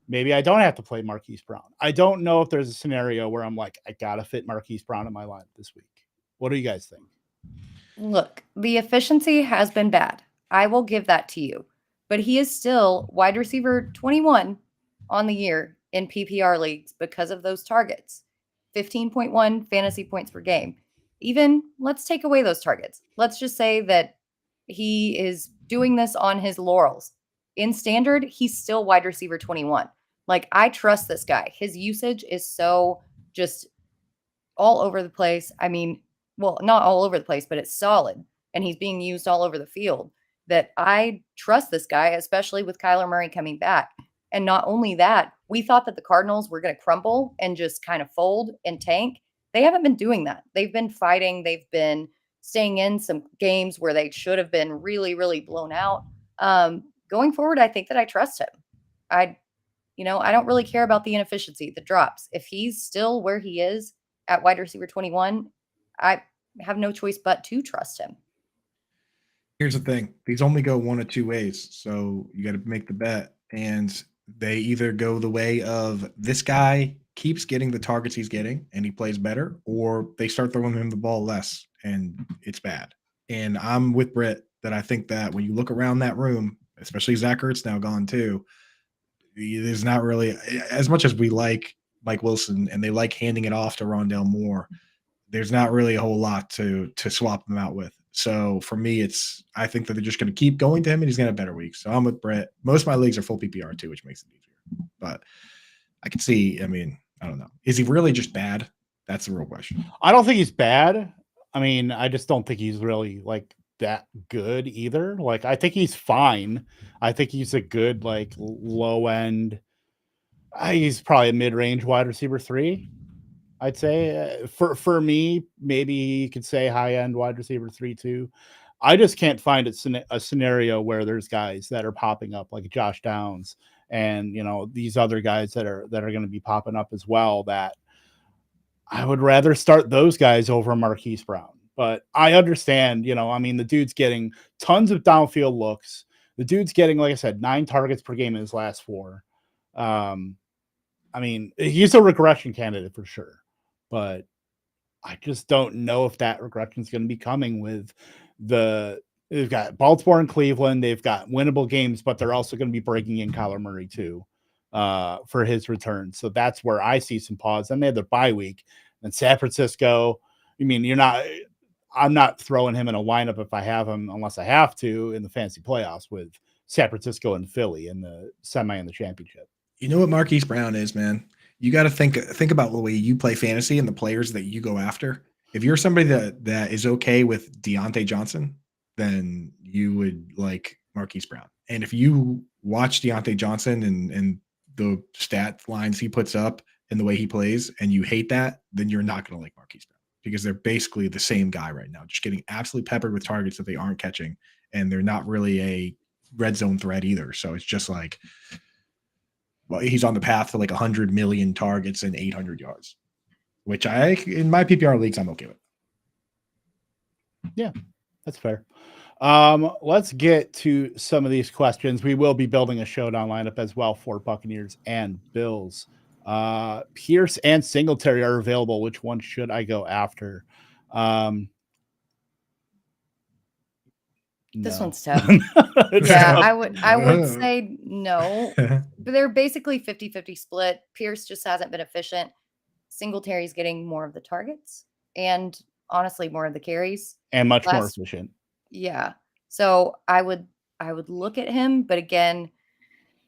maybe I don't have to play Marquise Brown, I don't know if there's a scenario where I'm like, I gotta fit Marquise Brown in my lineup this week. What do you guys think? Look, the efficiency has been bad. I will give that to you. But he is still wide receiver 21 on the year in PPR leagues because of those targets. 15.1 fantasy points per game. Even let's take away those targets. Let's just say that he is doing this on his laurels. In standard, he's still wide receiver 21. Like, I trust this guy. His usage is so just all over the place. I mean, well, not all over the place, but it's solid. And he's being used all over the field. That I trust this guy, especially with Kyler Murray coming back. And not only that, we thought that the Cardinals were going to crumble and just kind of fold and tank. They haven't been doing that. They've been fighting. They've been staying in some games where they should have been really, really blown out. Going forward, I think that I trust him. I don't really care about the inefficiency, the drops. If he's still where he is at wide receiver 21, I have no choice but to trust him. Here's the thing. These only go one of two ways. So you got to make the bet. And they either go the way of this guy keeps getting the targets he's getting and he plays better, or they start throwing him the ball less and it's bad. And I'm with Britt that I think that when you look around that room, especially Zach Ertz now gone too, there's not really, as much as we like Mike Wilson and they like handing it off to Rondale Moore, there's not really a whole lot to swap them out with. So for me, I think that they're just going to keep going to him and he's going to have better weeks. So I'm with Brett. Most of my leagues are full PPR too, which makes it easier. But I can see, I don't know. Is he really just bad? That's the real question. I don't think he's bad. I just don't think he's really like that good either. Like, I think he's fine. I think he's a good, like, low end. He's probably a mid-range wide receiver 3. I'd say for me, maybe you could say high end wide receiver 3 too. I just can't find a scenario where there's guys that are popping up like Josh Downs and these other guys that are going to be popping up as well, that I would rather start those guys over Marquise Brown. But I understand, the dude's getting tons of downfield looks. The dude's getting, like I said, 9 targets per game in his last 4. He's a regression candidate for sure. But I just don't know if that regression is going to be coming with they've got Baltimore and Cleveland. They've got winnable games, but they're also going to be breaking in Kyler Murray too for his return. So that's where I see some pause. Then they had their bye week and San Francisco. I'm not throwing him in a lineup if I have him, unless I have to in the fantasy playoffs with San Francisco and Philly in the semi and the championship. You know what Marquise Brown is, man? You got to think about the way you play fantasy and the players that you go after. If you're somebody that is okay with Deontay Johnson, then you would like Marquise Brown. And if you watch Deontay Johnson and the stat lines he puts up and the way he plays, and you hate that, then you're not going to like Marquise Brown, because they're basically the same guy right now, just getting absolutely peppered with targets that they aren't catching, and they're not really a red zone threat either. So it's just like, well, he's on the path to like 100 million targets and 800 yards, which in my PPR leagues, I'm okay with. Yeah, that's fair. Let's get to some of these questions. We will be building a showdown lineup as well for Buccaneers and Bills. Pierce and Singletary are available. Which one should I go after? This No. one's tough. Yeah, I would say no. But they're basically 50-50 split. Pierce just hasn't been efficient. Singletary's getting more of the targets and honestly more of the carries. And much more efficient. Yeah. So I would look at him, but again,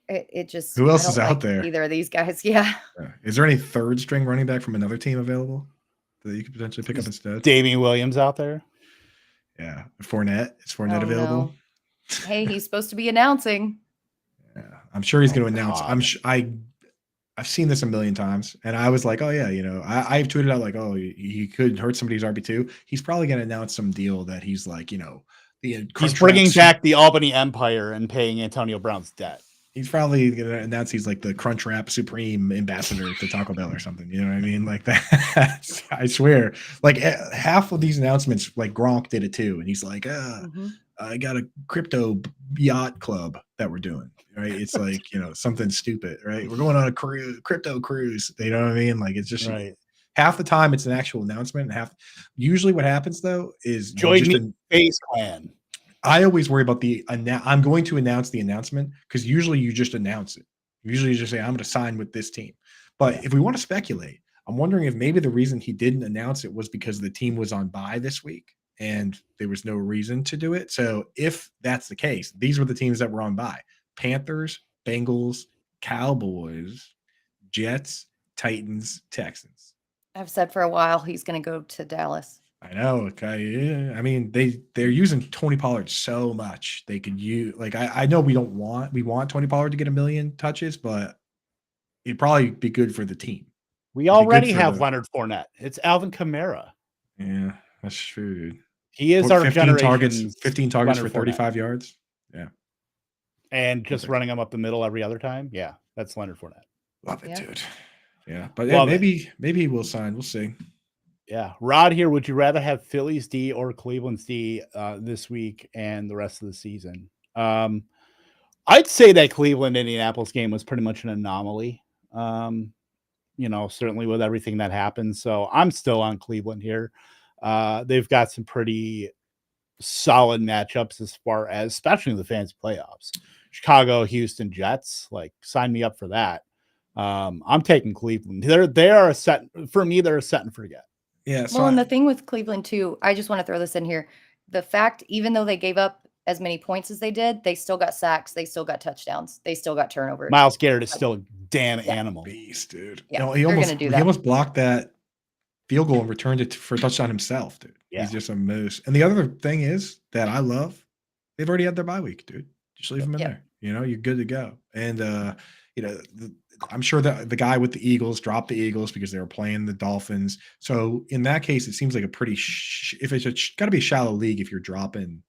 it just, who else is out there? Either of these guys. Yeah. Is there any third string running back from another team available that you could potentially pick up instead? Damian Williams out there. Yeah. Fournette. Is Fournette available? No. Hey, he's supposed to be announcing. Yeah. I'm sure he's going to announce. I've seen this a million times, and I was like, oh yeah, I've tweeted out like, oh, he could hurt somebody's RB2. He's probably going to announce some deal that he's like, he's bringing back the Albany Empire and paying Antonio Brown's debt. He's probably going to announce he's like the Crunchwrap Supreme ambassador to Taco Bell or something. You know what I mean? Like that. I swear. Like half of these announcements, like Gronk did it too. And he's like, I got a crypto yacht club that we're doing. Right. It's like, something stupid. Right. We're going on a crypto cruise. You know what I mean? Like it's just right. Half the time it's an actual announcement. Usually what happens though is join me Face Clan. I always worry about I'm going to announce the announcement, because usually you just announce it. Usually you just say, I'm going to sign with this team. But if we want to speculate, I'm wondering if maybe the reason he didn't announce it was because the team was on bye this week and there was no reason to do it. So if that's the case, these were the teams that were on bye: Panthers, Bengals, Cowboys, Jets, Titans, Texans. I've said for a while he's going to go to Dallas. I know. I mean, they're using Tony Pollard so much. They could use, like, I know we want Tony Pollard to get 1 million touches, but He'd probably be good for the team. We He'd be good already for have the- Leonard Fournette. It's Alvin Kamara. Yeah, that's true, dude. He is our 15 generation's 15 targets for Leonard Fournette. 35 yards. Yeah. And just Perfect. running him up the middle every other time. Yeah, that's Leonard Fournette. Love it, Yeah. dude. Yeah, but Love it. maybe we'll sign. We'll see. Yeah. Rod here, would you rather have Philly's D or Cleveland's D this week and the rest of the season? I'd say that Cleveland-Indianapolis game was pretty much an anomaly. Certainly with everything that happened. So I'm still on Cleveland here. They've got some pretty solid matchups as far as, especially in the fantasy playoffs. Chicago, Houston, Jets, like sign me up for that. I'm taking Cleveland. They are a set for me. They're a set and forget. Yeah. So Well, and the thing with Cleveland too, I just want to throw this in here. The fact, even though they gave up as many points as they did, they still got sacks, they still got touchdowns, they still got turnovers. Miles Garrett is still a damn animal. beast, dude. Yeah, No, he they're almost gonna do he that. almost blocked that field goal and returned it for a touchdown himself, dude. Yeah. He's just a moose. And the other thing is that I love, they've already had their bye week, dude. Just leave them in there. You're good to go. And I'm sure that the guy with the Eagles dropped the Eagles because they were playing the Dolphins. So in that case, it seems like a pretty if it's got to be a shallow league if you're dropping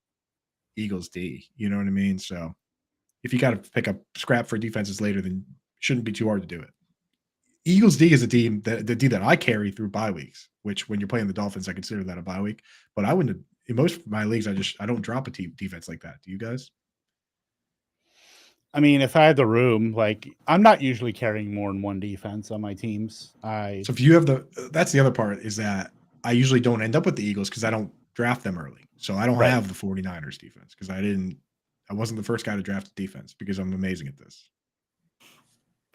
Eagles D. You know what I mean? So if you got to pick up scrap for defenses later, then it shouldn't be too hard to do it. Eagles D is a team the D that I carry through bye weeks, which when you're playing the Dolphins, I consider that a bye week. But I wouldn't. In most of my leagues, I don't drop a defense like that. Do you guys? I mean, if I had the room, like I'm not usually carrying more than one defense on my teams. So if you have that's the other part is that I usually don't end up with the Eagles because I don't draft them early. So I don't have the 49ers defense because I wasn't the first guy to draft the defense because I'm amazing at this.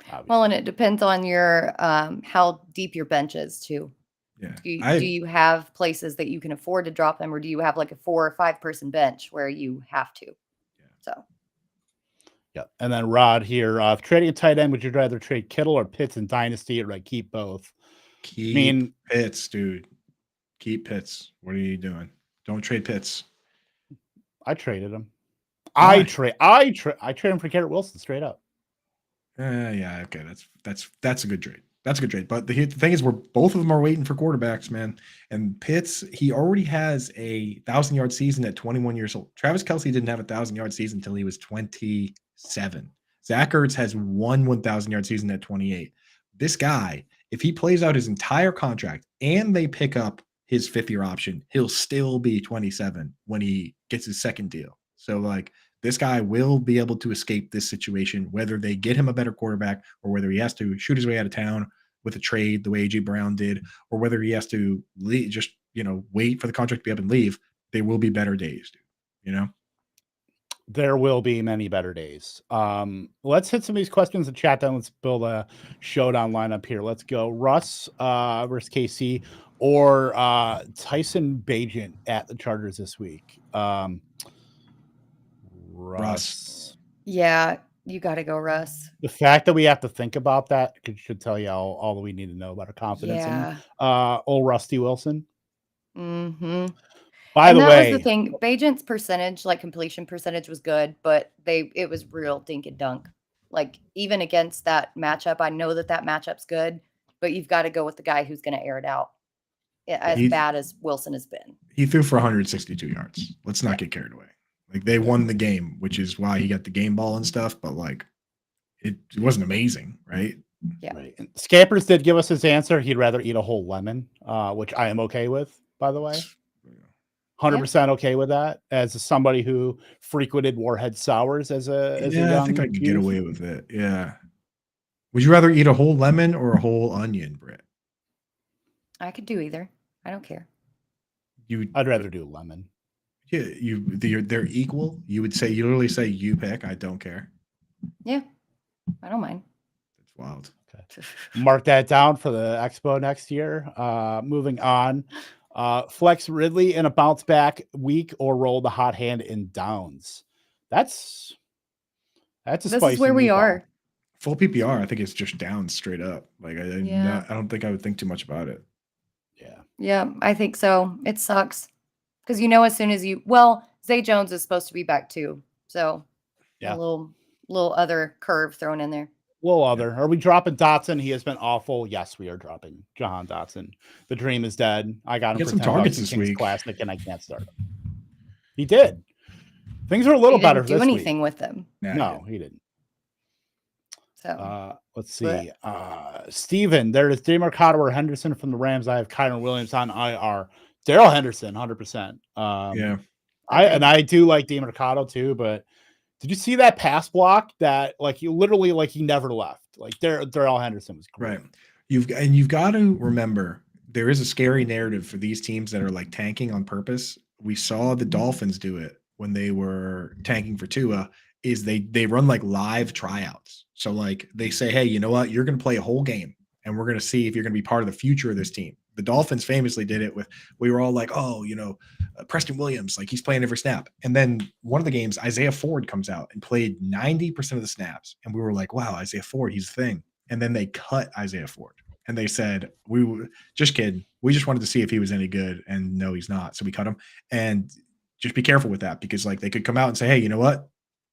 Obviously. Well, and it depends on your how deep your bench is too. Yeah. Do you have places that you can afford to drop them, or do you have like a 4 or 5 person bench where you have to? Yeah. So. Yeah. And then Rod here, trading a tight end, would you rather trade Kittle or Pitts in Dynasty, or keep both? Keep Pitts, dude. Keep Pitts. What are you doing? Don't trade Pitts. I traded him. Why? I trade him for Garrett Wilson straight up. Yeah, okay. That's a good trade. That's a good trade. But the thing is, both of them are waiting for quarterbacks, man. And Pitts, he already has a 1,000-yard season at 21 years old. Travis Kelce didn't have a 1,000-yard season until he was 27. Zach Ertz has one 1,000-yard season at 28. This guy, if he plays out his entire contract and they pick up his fifth-year option, he'll still be 27 when he gets his second deal. So, this guy will be able to escape this situation, whether they get him a better quarterback or whether he has to shoot his way out of town with a trade the way A.J. Brown did, or whether he has to leave, just, wait for the contract to be up and leave. There will be better days, dude. There will be many better days. Let's hit some of these questions in chat. Then let's build a showdown lineup here. Let's go Russ versus KC or Tyson Bagent at the Chargers this week. Russ. Yeah, you got to go Russ. The fact that we have to think about that should tell you all that we need to know about our confidence in old Rusty Wilson. Mm-hmm. By the way, that was the thing. Bagent's percentage, completion percentage, was good, but it was real dink and dunk. Even against that matchup, I know that matchup's good, but you've got to go with the guy who's going to air it out. As bad as Wilson has been, he threw for 162 yards. Let's not get carried away. They won the game, which is why he got the game ball and stuff, but it wasn't amazing, right? Yeah. Right. And Scampers did give us his answer. He'd rather eat a whole lemon, which I am okay with, by the way. 100% okay with that. As somebody who frequented Warhead Sours as a young I think I could get away with it. Yeah. Would you rather eat a whole lemon or a whole onion, Britt? I could do either. I don't care. I'd rather do lemon. Yeah, they're equal. You literally say you pick. I don't care. Yeah, I don't mind. That's wild. Okay. Mark that down for the Expo next year. Moving on. Flex Ridley in a bounce back week or roll the hot hand in downs. That's a This spicy is where we meatball. are. Full PPR, I think it's just down straight up. I don't think I would think too much about it. Yeah, I think so. It sucks. Because as soon as Zay Jones is supposed to be back too. So yeah, a little other curve thrown in there. other. Are we dropping Dotson? He has been awful. Yes, we are dropping Jahan Dotson. The dream is dead. I got him Get for some 10 targets bucks in this Kings week. Classic, and I can't start him. He did. Things are a little He better didn't do this anything week. with them. No, he didn't. So Let's see. Steven, there is Demarcado or Henderson from the Rams. I have Kyron Williams on IR. Daryl Henderson, 100%. Yeah. I do like Demarcado too, but did you see that pass block that he never left? Like Daryl Henderson was great. Right. You've got to remember there is a scary narrative for these teams that are like tanking on purpose. We saw the Dolphins do it when they were tanking for Tua. Is they run like live tryouts. So like they say, hey, you know what? You're going to play a whole game, and we're going to see if you're going to be part of the future of this team. The Dolphins famously did it with. We were all like, oh, Preston Williams, like he's playing every snap. And then one of the games, Isaiah Ford comes out and played 90% of the snaps, and we were like, wow, Isaiah Ford, he's the thing. And then they cut Isaiah Ford, and they said, we were just kidding. We just wanted to see if he was any good, and no, he's not. So we cut him. And just be careful with that, because like they could come out and say, hey, you know what?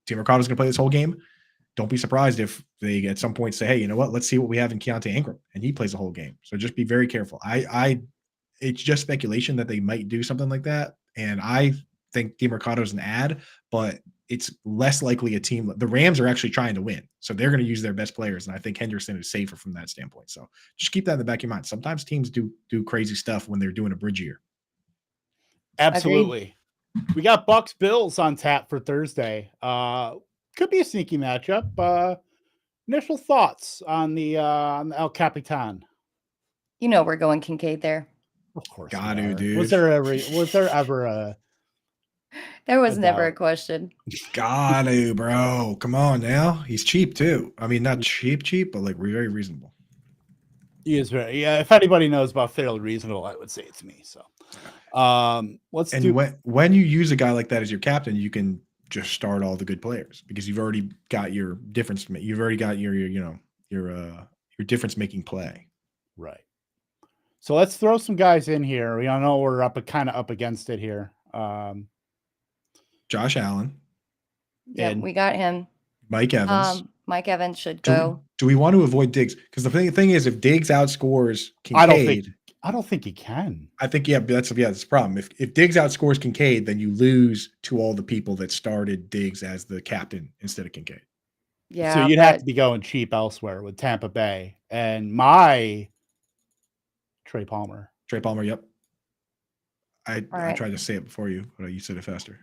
Demarcado's going to play this whole game. Don't be surprised if they at some point say, hey, you know what? Let's see what we have in Keontae Ingram, and he plays the whole game. So just be very careful. It's just speculation that they might do something like that. And I think Demarcado's an ad, but it's less likely a team. The Rams are actually trying to win, so they're going to use their best players. And I think Henderson is safer from that standpoint. So just keep that in the back of your mind. Sometimes teams do crazy stuff when they're doing a bridge year. Absolutely. Agreed. We got Bucks Bills on tap for Thursday. Could be a sneaky matchup. Initial thoughts on the El Capitan. We're going Kincaid there. Of course. Got to, dude. Was there ever a There was a never a doubt? question. Got to, bro. Come on now. He's cheap too. I mean, not cheap, but like very reasonable. He is very, yeah. If anybody knows about fairly reasonable, I would say it's me. So when you use a guy like that as your captain, you can just start all the good players because you've already got your difference. You've already got your difference making play. Right. So let's throw some guys in here. We all know we're kind of up against it here. Josh Allen. Yeah, we got him. Mike Evans. Mike Evans should go. Do we want to avoid Diggs? Because the thing is, if Diggs outscores Kincaid, I don't think he can. I think that's the problem. If Diggs outscores Kincaid, then you lose to all the people that started Diggs as the captain instead of Kincaid. Yeah. So you'd have to be going cheap elsewhere with Tampa Bay and my Trey Palmer. Yep. I tried to say it before you, but you said it faster.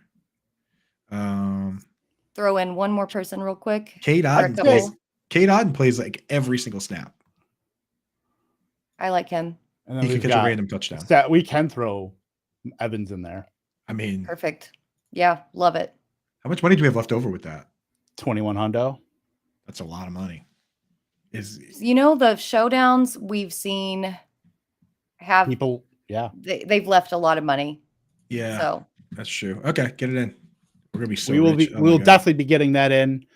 Throw in one more person real quick. Cade Otton plays like every single snap. I like him. And then he can catch a random touchdown. We can throw Evans in there. I mean, perfect. Yeah, love it. How much money do we have left over with that? 2,100. That's a lot of money. The showdowns we've seen have people, yeah. They've left a lot of money. Yeah. So that's true. Okay, get it in. We're gonna be so we'll definitely be getting that in.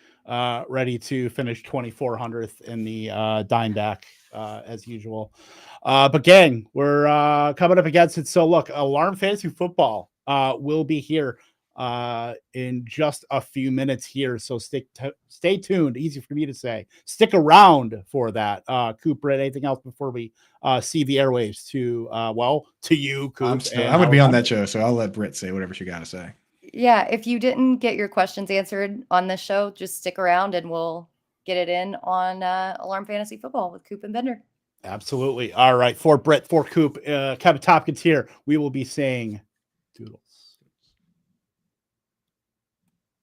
Ready to finish 2,400th in the dime deck as usual. But gang, we're coming up against it. So look, Alarm Fantasy Football will be here in just a few minutes here. So stay tuned. Easy for me to say. Stick around for that. Coop, Britt, anything else before we see the airwaves to you, Coop? I'm going to be on that show, so I'll let Britt say whatever she got to say. Yeah, if you didn't get your questions answered on this show, just stick around and we'll get it in on Alarm Fantasy Football with Coop and Bender. Absolutely. All right. For Britt, for Coop, Kevin Tompkins here. We will be saying doodles.